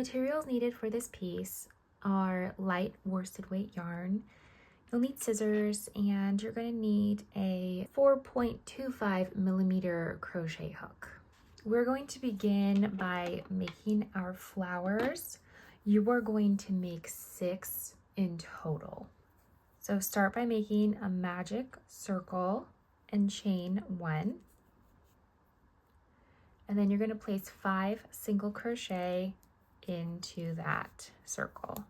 materials needed for this piece are light worsted weight yarn. You'll need scissors, and you're going to need a 4.25 millimeter crochet hook. We're going to begin by making our flowers. You are going to make 6 in total. So start by making a magic circle and chain 1. And then you're going to place 5 single crochet into that circle.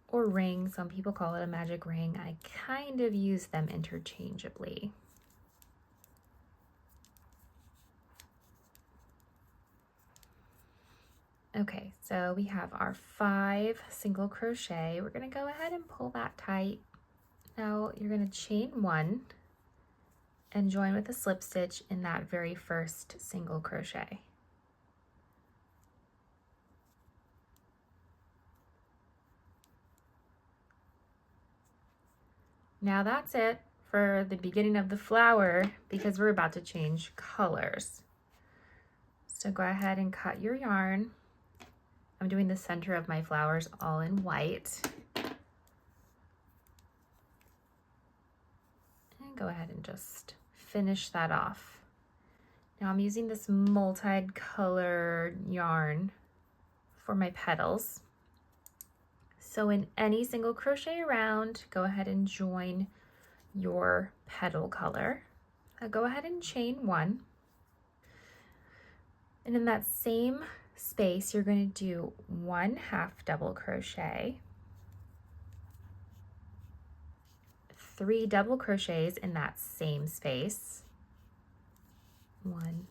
Or ring, some people call it a magic ring. I kind of use them interchangeably. Okay, so we have our 5 single crochet. We're going to go ahead and pull that tight. Now you're going to chain 1 and join with a slip stitch in that very first single crochet. Now that's it for the beginning of the flower, because we're about to change colors. So go ahead and cut your yarn. I'm doing the center of my flowers all in white. And go ahead and just finish that off. Now I'm using this multi-colored yarn for my petals. So in any single crochet around, go ahead and join your petal color. Now go ahead and chain 1. And in that same space, you're going to do 1 half double crochet, 3 double crochets in that same space. 1,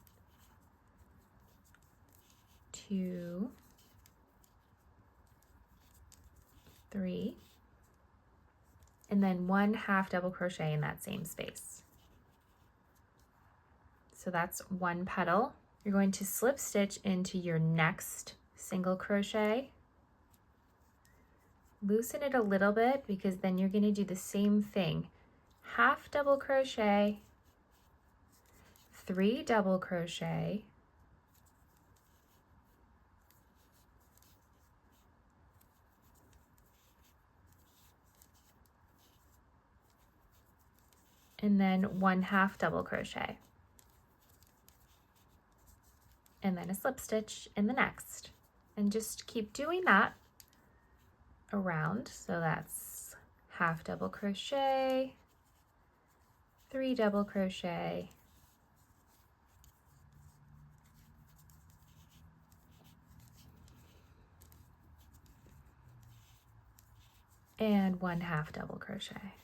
2, 3, and then 1 half double crochet in that same space. So that's 1 petal. You're going to slip stitch into your next single crochet. Loosen it a little bit, because then you're going to do the same thing. Half double crochet, 3 double crochet, and then 1 half double crochet, and then a slip stitch in the next, and just keep doing that around. So that's half double crochet, 3 double crochet, and 1 half double crochet.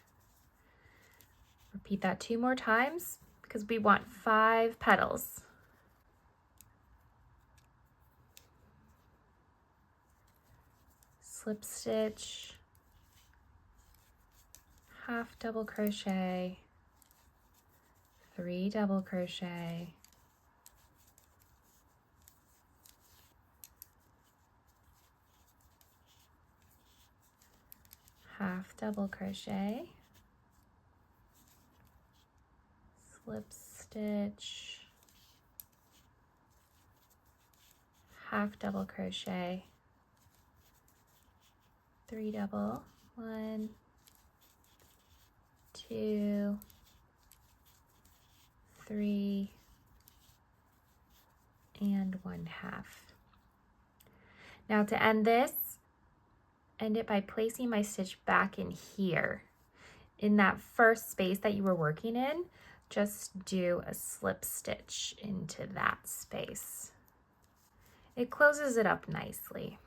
Repeat that 2 more times, because we want 5 petals. Slip stitch, half double crochet, 3 double crochet, half double crochet, slip stitch, half double crochet, 3 double, 1, 2, 3, and 1 half. Now to end this, end it by placing my stitch back in here. In that first space that you were working in, just do a slip stitch into that space. It closes it up nicely.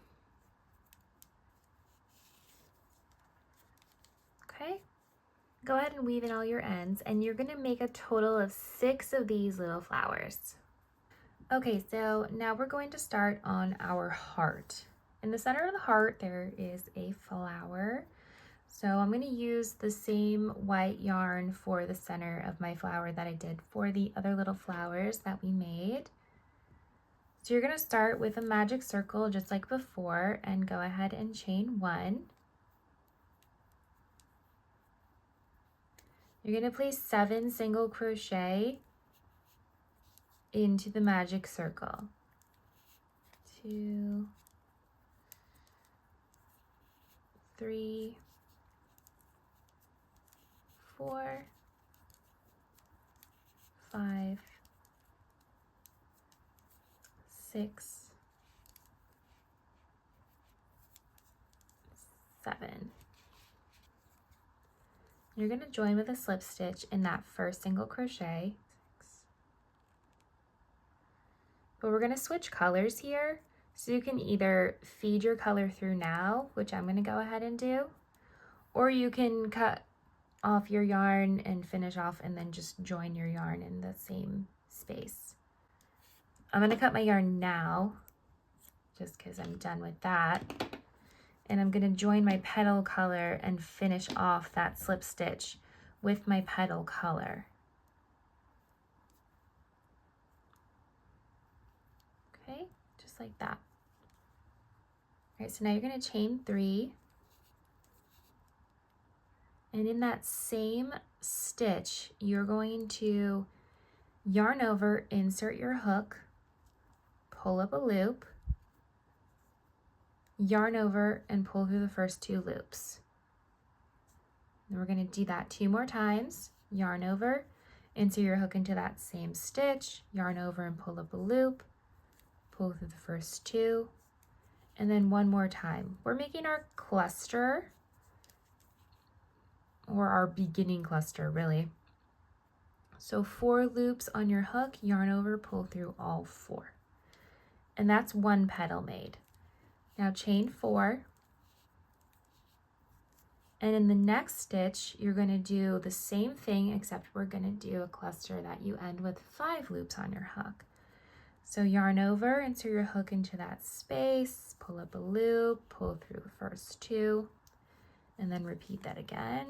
Okay, go ahead and weave in all your ends, and you're gonna make a total of 6 of these little flowers. Okay, so now we're going to start on our heart. In the center of the heart, there is a flower. So I'm going to use the same white yarn for the center of my flower that I did for the other little flowers that we made. So you're going to start with a magic circle just like before, and go ahead and chain 1. You're going to place 7 single crochet into the magic circle. 2, 3, 4, 5, 6, 7. You're going to join with a slip stitch in that first single crochet. But we're going to switch colors here, so you can either feed your color through now, which I'm going to go ahead and do, or you can cut off your yarn and finish off and then just join your yarn in the same space. I'm going to cut my yarn now just because I'm done with that, and I'm going to join my petal color and finish off that slip stitch with my petal color. Okay, just like that. All right, so now you're going to chain 3, and in that same stitch you're going to yarn over, insert your hook, pull up a loop, yarn over, and pull through the first 2 loops. And we're going to do that 2 more times. Yarn over, insert your hook into that same stitch, yarn over and pull up a loop, pull through the first 2, and then 1 more time. We're making our cluster, or our beginning cluster really. So 4 loops on your hook, yarn over, pull through all 4. And that's 1 petal made. Now chain 4, and in the next stitch you're going to do the same thing, except we're going to do a cluster that you end with 5 loops on your hook. So yarn over, insert your hook into that space, pull up a loop, pull through the first 2, and then repeat that again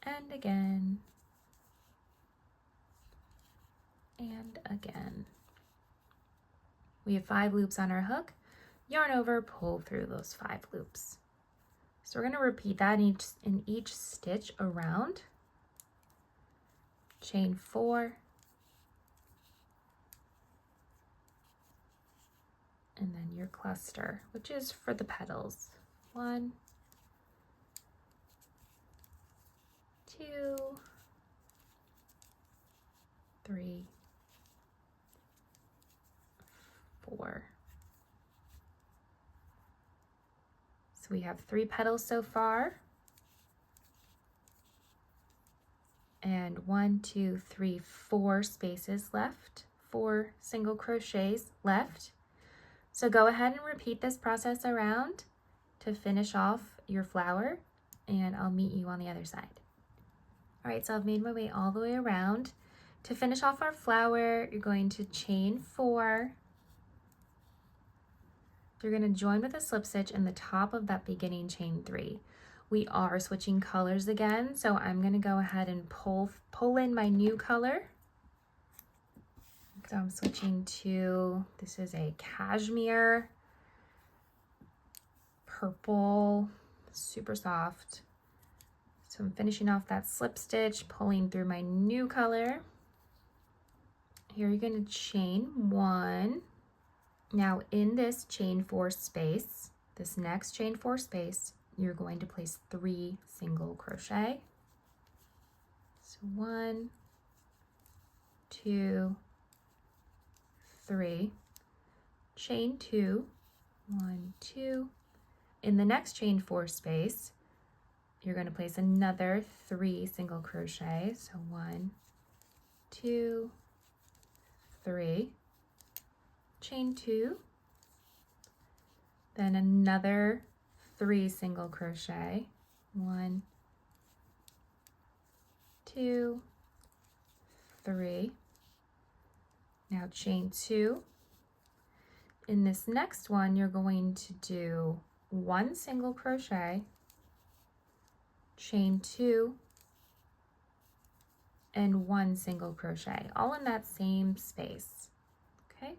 and again and again. We have 5 loops on our hook, yarn over, pull through those 5 loops. So we're going to repeat that in each stitch around. Chain 4, and then your cluster, which is for the petals. 1, 2, 3, 4. So we have 3 petals so far. And 1, 2, 3, 4 spaces left, 4 single crochets left. So go ahead and repeat this process around to finish off your flower, and I'll meet you on the other side. All right, so I've made my way all the way around. To finish off our flower, you're going to chain 4. You're going to join with a slip stitch in the top of that beginning chain 3. We are switching colors again, so I'm going to go ahead and pull in my new color. So I'm switching to, this is a cashmere purple, super soft. So I'm finishing off that slip stitch, pulling through my new color. Here you're going to chain 1. Now in this chain 4 space, this next chain 4 space, you're going to place 3 single crochet. So 1, 2, 3, chain 2, 1, 2. In the next chain 4 space, you're going to place another 3 single crochet. So 1, 2, 3, chain 2, then another 3 single crochet. 1, 2, 3. Now chain 2. In this next one, you're going to do 1 single crochet, chain 2, and 1 single crochet, all in that same space. Okay.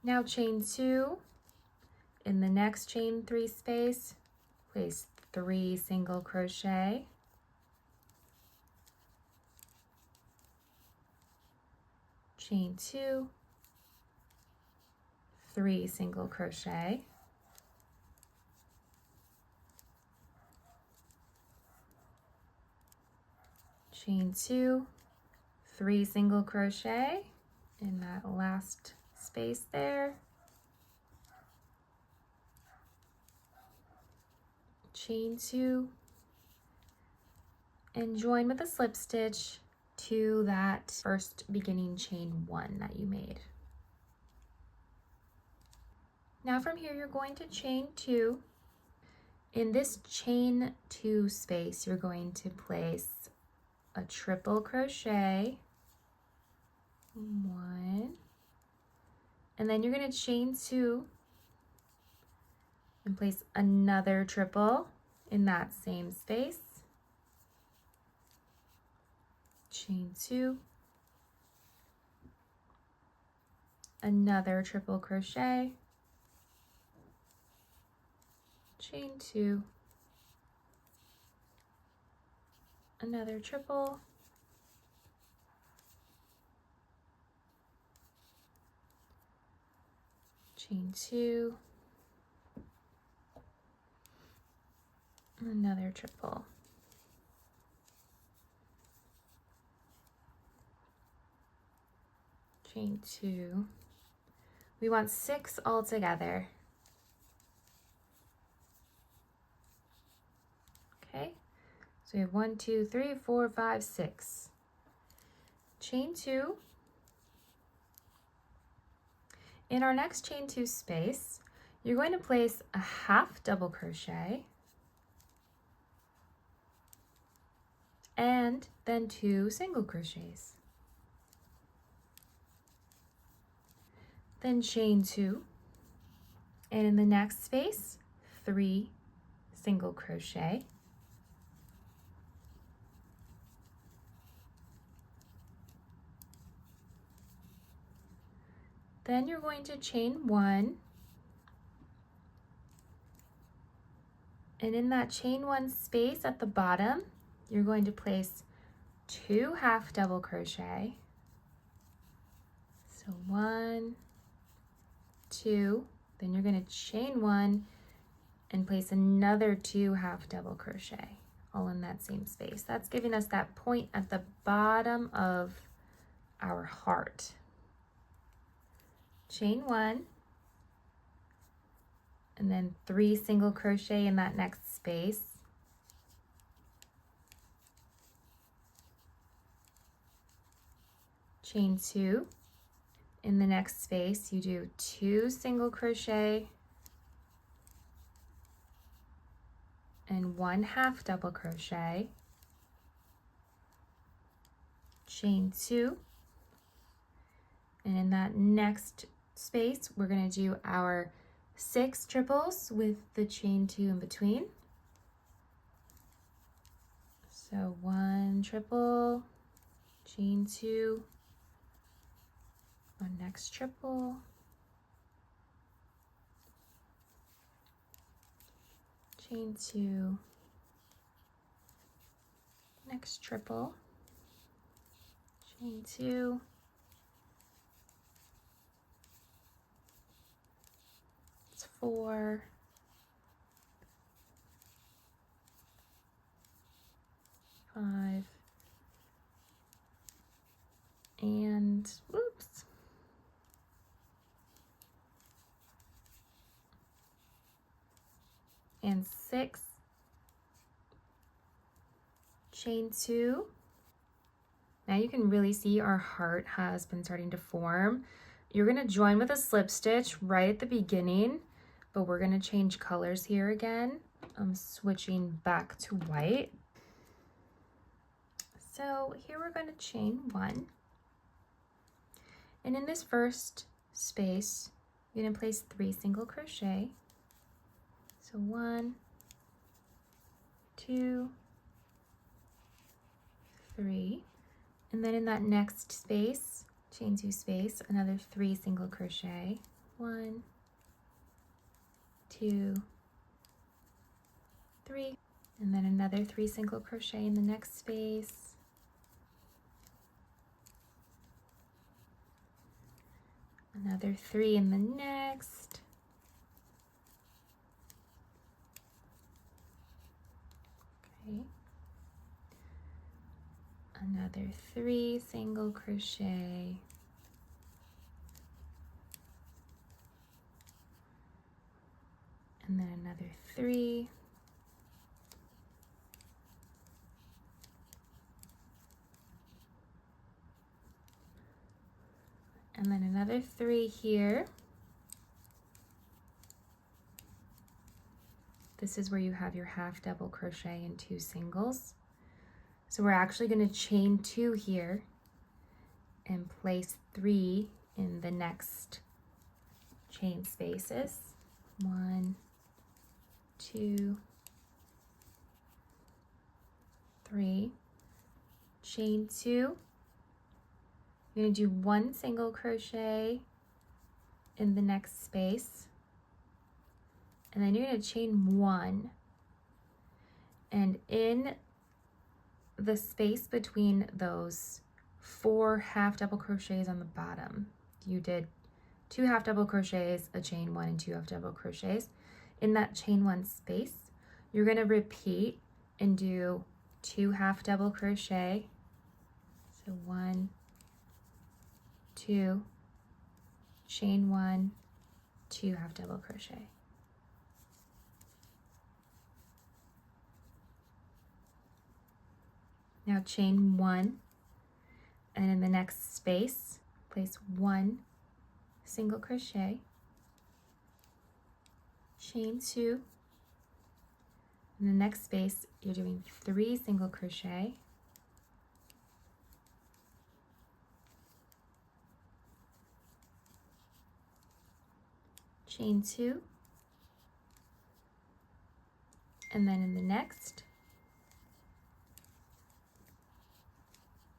Now chain 2. In the next chain 3 space, place 3 single crochet, chain 2, 3 single crochet, chain 2, 3 single crochet in that last space there, chain 2, and join with a slip stitch to that first beginning chain 1 that you made. Now from here you're going to chain 2. In this chain 2 space you're going to place a triple crochet, 1, and then you're going to chain 2 and place another triple in that same space, chain 2, another triple crochet, chain 2, another triple, chain 2, another triple, chain 2. We want 6 all together. Okay, so we have 1, 2, 3, 4, 5, 6. Chain 2. In our next chain 2 space, you're going to place a half double crochet and then 2 single crochets. Then chain 2, and in the next space, 3 single crochet, then you're going to chain 1, and in that chain 1 space at the bottom, you're going to place 2 half double crochet, so 1, 2, then you're going to chain 1 and place another 2 half double crochet, all in that same space. That's giving us that point at the bottom of our heart. Chain 1, and then 3 single crochet in that next space, chain 2. In the next space, you do 2 single crochet and 1 half double crochet, chain 2, and in that next space, we're going to do our 6 triples with the chain 2 in between. So 1 triple, chain 2, 1 next triple, chain 2, next triple, chain 2, it's 4, 5, and whoops, and 6, chain 2. Now you can really see our heart has been starting to form. You're going to join with a slip stitch right at the beginning, but we're going to change colors here again. I'm switching back to white. So here we're going to chain 1. And in this first space, you're going to place 3 single crochet. So 1, 2, 3. And then in that next space, chain 2 space, another 3 single crochet. 1, 2, 3. And then another 3 single crochet in the next space. Another 3 in the next. Okay. Another 3 single crochet. And then another 3. And then another 3 here. This is where you have your half double crochet and 2 singles. So we're actually going to chain 2 here and place 3 in the next chain spaces. 1, 2, 3. Chain 2. You're going to do 1 single crochet in the next space. And then you're going to chain 1. And in the space between those 4 half double crochets on the bottom, you did 2 half double crochets, a chain 1 and 2 half double crochets. In that chain 1 space, you're going to repeat and do 2 half double crochet. So 1, 2, chain 1, 2 half double crochet. Now chain 1, and in the next space, place 1 single crochet, chain 2. In the next space, you're doing 3 single crochet, chain 2, and then in the next,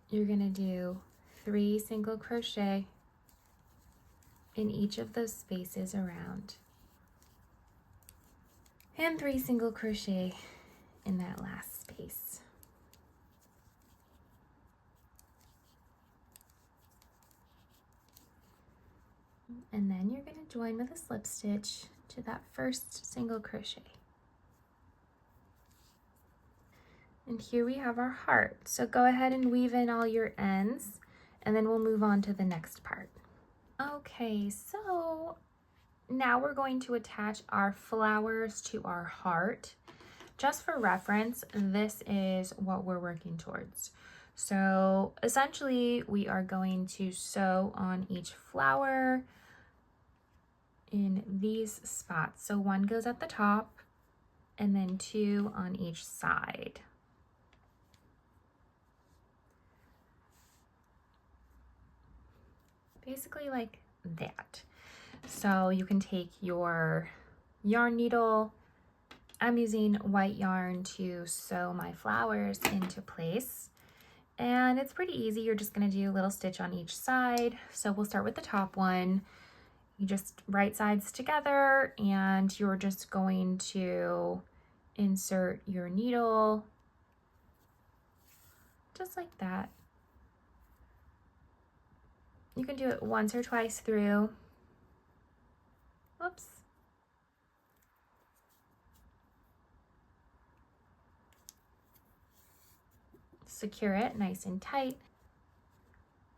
you're going to do 3 single crochet in each of those spaces around, and 3 single crochet in that last space. And then you're going to join with a slip stitch to that first single crochet. And here we have our heart. So go ahead and weave in all your ends, and then we'll move on to the next part. Okay, so now we're going to attach our flowers to our heart. Just for reference, this is what we're working towards. So essentially, we are going to sew on each flower in these spots. So 1 goes at the top, and then 2 on each side. Basically like that. So you can take your yarn needle. I'm using white yarn to sew my flowers into place. And it's pretty easy. You're just going to do a little stitch on each side. So we'll start with the top one. You just right sides together, and you're just going to insert your needle just like that. You can do it once or twice through. Whoops. Secure it nice and tight.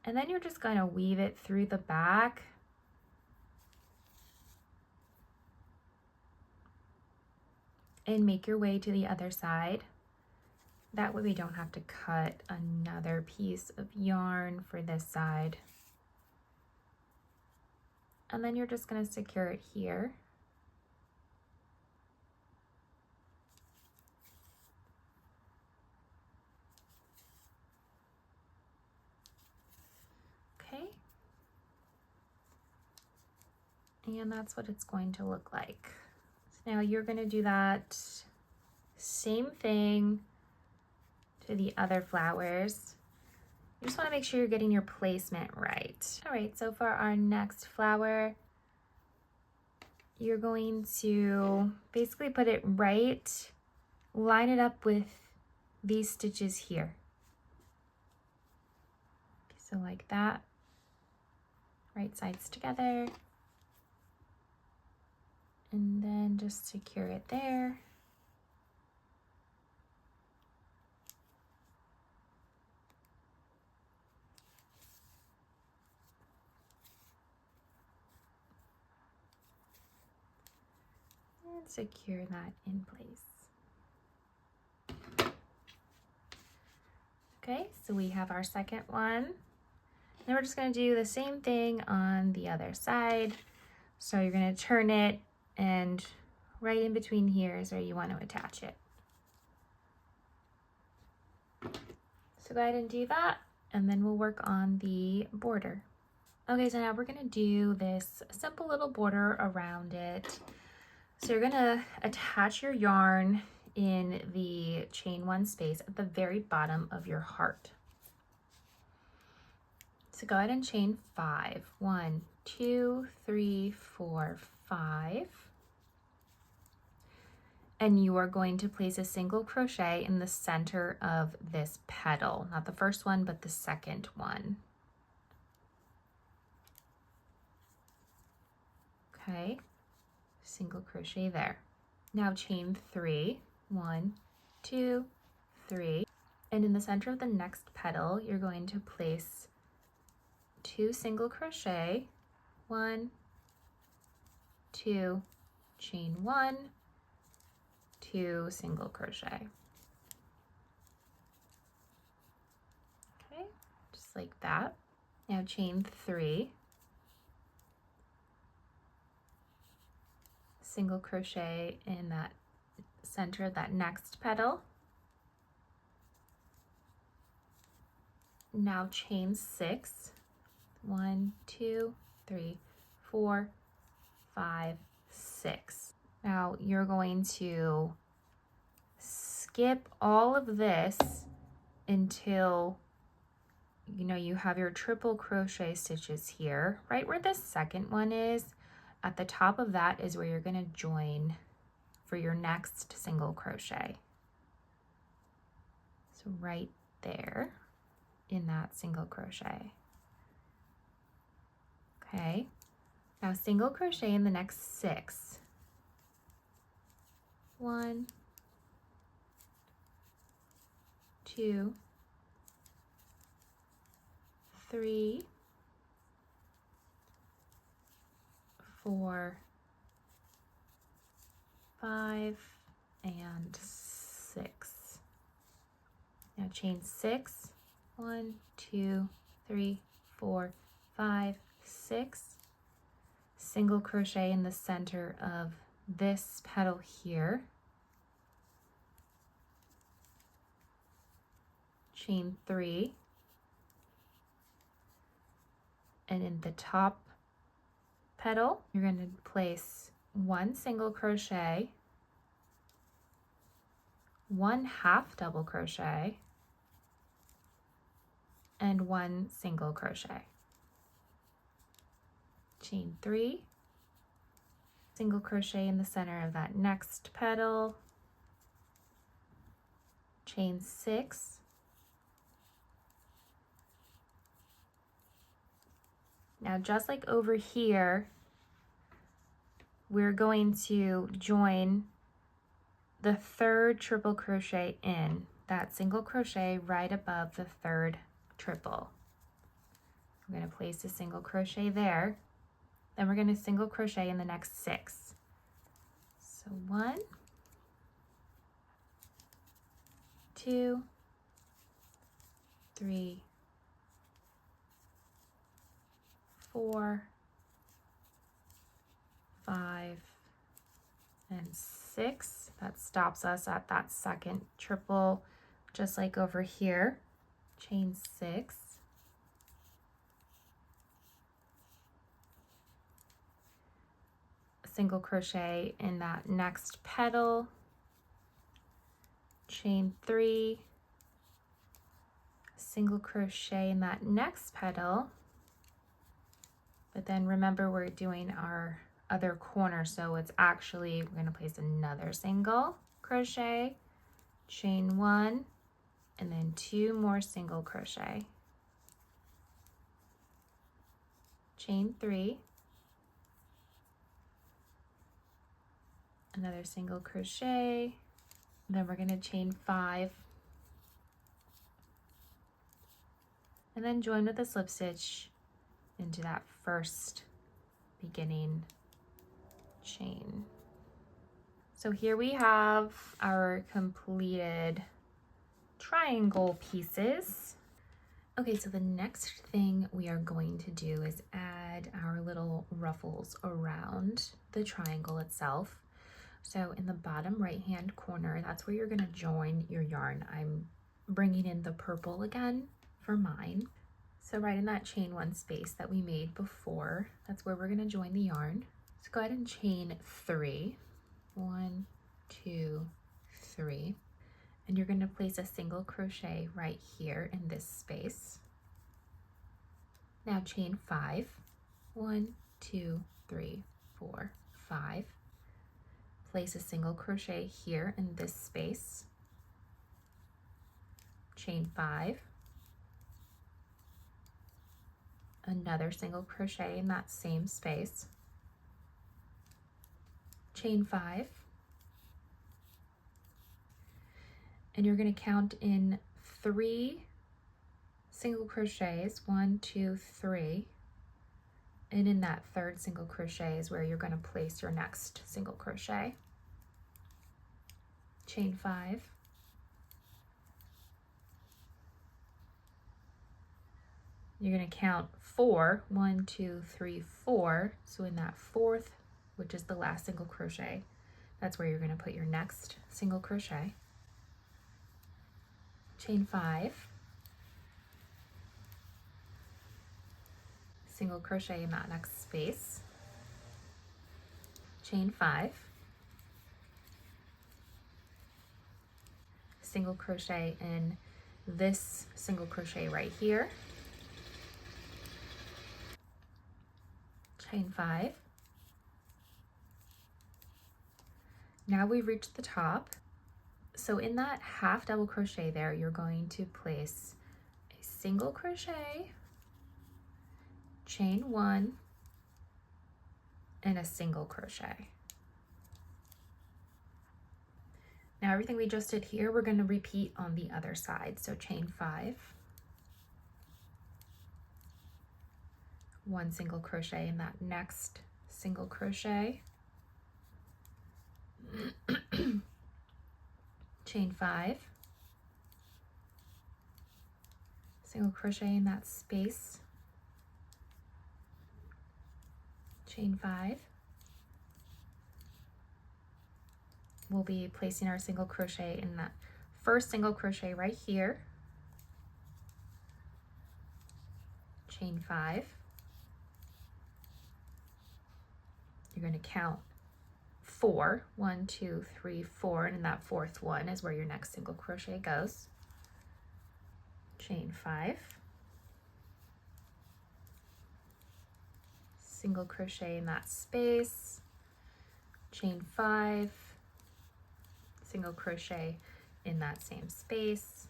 And then you're just going to weave it through the back. And make your way to the other side. That way we don't have to cut another piece of yarn for this side. And then you're just going to secure it here. Okay. And that's what it's going to look like. So now you're going to do that same thing to the other flowers. You just want to make sure you're getting your placement right. All right, so for our next flower, you're going to basically put it right, line it up with these stitches here. So like that. right sides together, and then just secure it there. And secure that in place. Okay, so we have our second one. Then we're just going to do the same thing on the other side. So you're going to turn it, and right in between here is where you want to attach it. So go ahead and do that, and then we'll work on the border. Okay, so now we're going to do this simple little border around it. So you're going to attach your yarn in the chain one space at the very bottom of your heart. So go ahead and chain 5. 1, 2, 3, 4, 5. And you are going to place a single crochet in the center of this petal, not the first one, but the second one. Okay, single crochet there. Now chain 3. 1, 2, 3. And in the center of the next petal, you're going to place 2 single crochet, 1, 2, chain 1, 2 single crochet. Okay, just like that. Now chain 3, single crochet in that center of that next petal. Now chain 6. 1, 2, 3, 4, 5, 6. Now you're going to skip all of this until you have your triple crochet stitches here, right where the second one is. At the top of that is where you're going to join for your next single crochet. So right there in that single crochet. Okay, now single crochet in the next 6. 1, 2, 3, 4, 5, and 6. Now chain 6. 1, 2, 3, 4, 5, 6. Single crochet in the center of this petal here. Chain 3. And in the top petal, you're going to place 1 single crochet, 1 half double crochet, and 1 single crochet. Chain 3, single crochet in the center of that next petal, chain 6, now just like over here, we're going to join the third triple crochet in that single crochet right above the third triple. I'm going to place a single crochet there. Then we're going to single crochet in the next 6. So 1, 2, 3, 4, 5, and 6. That stops us at that second triple, just like over here. Chain 6. Single crochet in that next petal, chain 3, single crochet in that next petal, but then remember we're doing our other corner, so it's actually, we're going to place another single crochet, chain 1, and then 2 more single crochet, chain 3, another single crochet, then we're going to chain 5, and then join with a slip stitch into that first beginning chain. So here we have our completed triangle pieces. Okay, so the next thing we are going to do is add our little ruffles around the triangle itself. So in the bottom right hand corner, that's where you're going to join your yarn. I'm bringing in the purple again for mine. So right in that chain 1 space that we made before, that's where we're going to join the yarn. So go ahead and chain 3. 1, 2, 3. And you're going to place a single crochet right here in this space. Now chain 5. 1, 2, 3, 4, 5. Place a single crochet here in this space. Chain 5. Another single crochet in that same space. Chain 5. And you're going to count in 3 single crochets, 1, 2, 3, and in that third single crochet is where you're going to place your next single crochet. Chain 5, you're going to count 4, 1, 2, 3, 4, so in that fourth, which is the last single crochet, that's where you're going to put your next single crochet. Chain 5, single crochet in that next space, chain 5, single crochet in this single crochet right here, chain 5. Now we've reached the top. So in that half double crochet there, you're going to place a single crochet, chain 1, and a single crochet. Now everything we just did here, we're going to repeat on the other side. So chain 5, 1 single crochet in that next single crochet, chain 5, single crochet in that space, chain 5. We'll be placing our single crochet in that first single crochet right here, chain 5. You're going to count 4, 1, 2, 3, 4, and in that fourth one is where your next single crochet goes. Chain 5, single crochet in that space, chain 5, single crochet in that same space,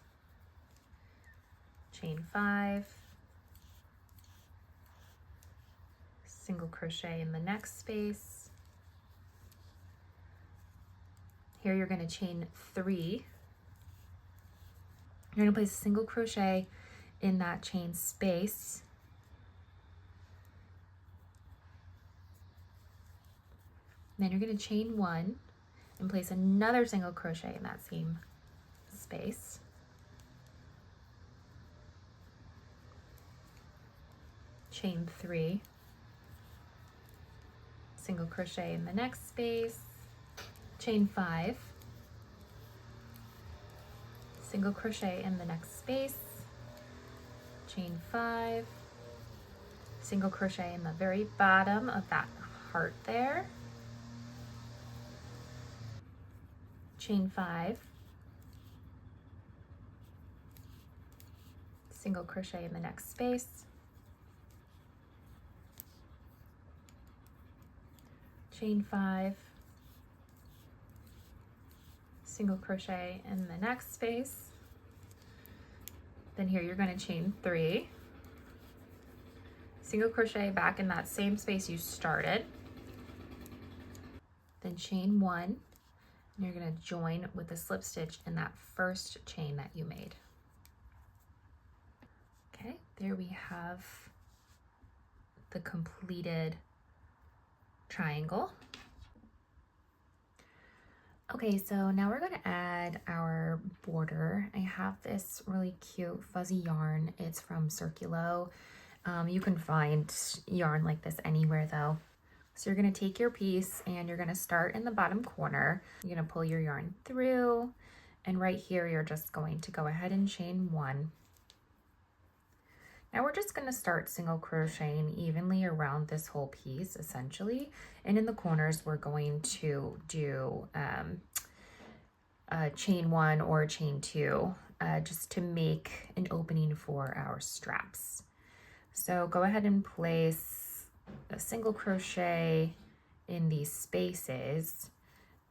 chain 5, single crochet in the next space. Here you're going to chain 3. You're going to place a single crochet in that chain space. Then you're going to chain 1 and place another single crochet in that same space. Chain 3, single crochet in the next space, chain 5, single crochet in the next space, chain 5, single crochet in the very bottom of that heart there, chain 5, single crochet in the next space, chain 5, single crochet in the next space. Then here you're going to chain 3, single crochet back in that same space you started, then chain 1, and you're going to join with a slip stitch in that first chain that you made. Okay, there we have the completed triangle. Okay, so now we're going to add our border. I have this really cute fuzzy yarn. It's from Circulo. You can find yarn like this anywhere though. So you're going to take your piece and you're going to start in the bottom corner. You're going to pull your yarn through, and right here you're just going to go ahead and chain 1. Now we're just going to start single crocheting evenly around this whole piece essentially, and in the corners we're going to do chain 1 or chain 2 just to make an opening for our straps. So go ahead and place a single crochet in these spaces,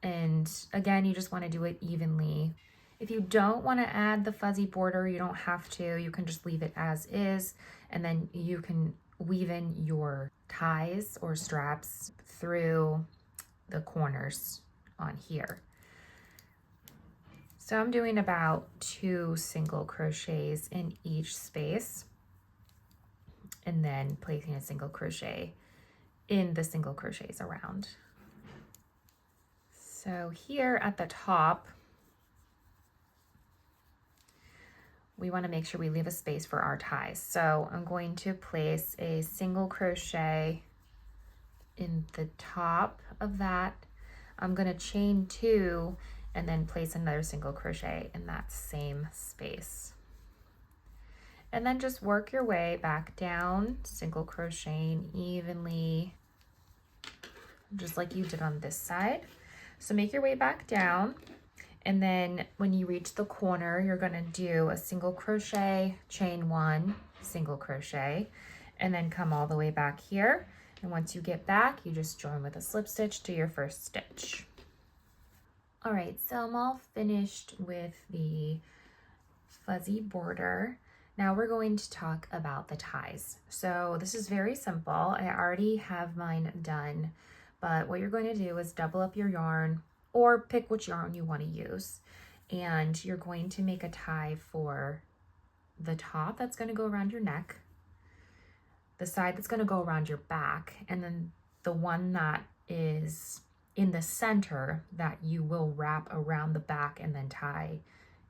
and again you just want to do it evenly. If you don't want to add the fuzzy border, you don't have to. You can just leave it as is, and then you can weave in your ties or straps through the corners on here. So I'm doing about 2 single crochets in each space, and then placing a single crochet in the single crochets around. So here at the top, we want to make sure we leave a space for our ties. So I'm going to place a single crochet in the top of that. I'm going to chain 2 and then place another single crochet in that same space. And then just work your way back down, single crocheting evenly, just like you did on this side. So make your way back down. And then when you reach the corner, you're going to do a single crochet, chain 1, single crochet, and then come all the way back here. And once you get back, you just join with a slip stitch to your first stitch. All right, so I'm all finished with the fuzzy border. Now we're going to talk about the ties. So this is very simple. I already have mine done, but what you're going to do is double up your yarn, or pick which yarn you want to use, and you're going to make a tie for the top that's going to go around your neck, the side that's going to go around your back, and then the one that is in the center that you will wrap around the back and then tie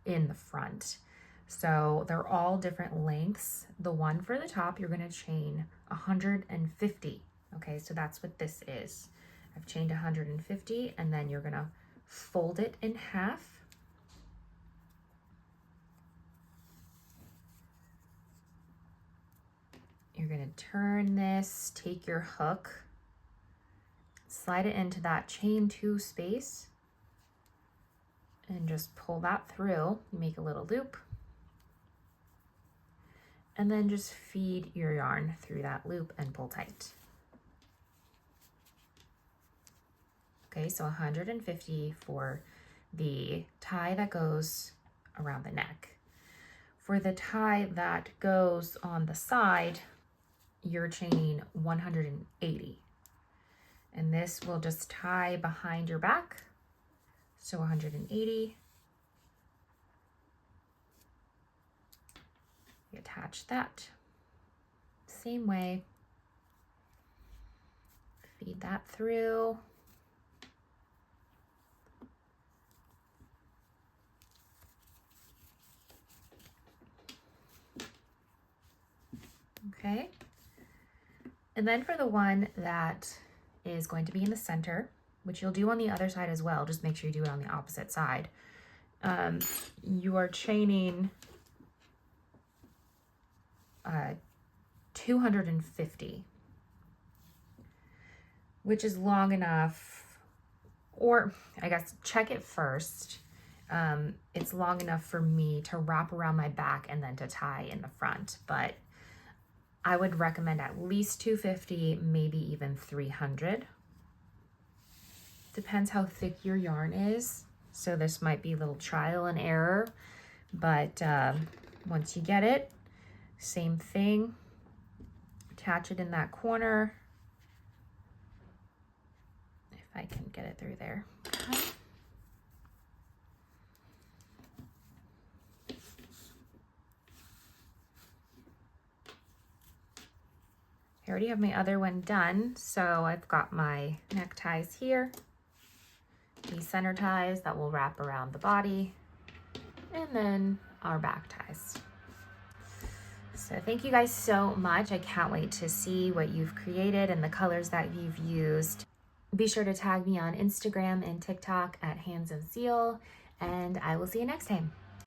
in the front. So they're all different lengths. The one for the top, you're going to chain 150. Okay, so that's what this is. I've chained 150, and then you're going to fold it in half. You're going to turn this, take your hook, slide it into that chain 2 space, and just pull that through. You make a little loop, and then just feed your yarn through that loop and pull tight. Okay, so 150 for the tie that goes around the neck. For the tie that goes on the side, you're chaining 180. And this will just tie behind your back. So 180. You attach that. Same way. Feed that through. Okay, and then for the one that is going to be in the center, which you'll do on the other side as well, just make sure you do it on the opposite side, you are chaining 250, which is long enough, or I guess check it first. It's long enough for me to wrap around my back and then to tie in the front, but I would recommend at least 250, maybe even 300. Depends how thick your yarn is. So this might be a little trial and error, but once you get it, same thing. catch it in that corner. If I can get it through there. Okay. I already have my other one done, so I've got my neckties here, these center ties that will wrap around the body, and then our back ties. So thank you guys so much. I can't wait to see what you've created and the colors that you've used. Be sure to tag me on Instagram and TikTok at Hands of Zeal, and I will see you next time.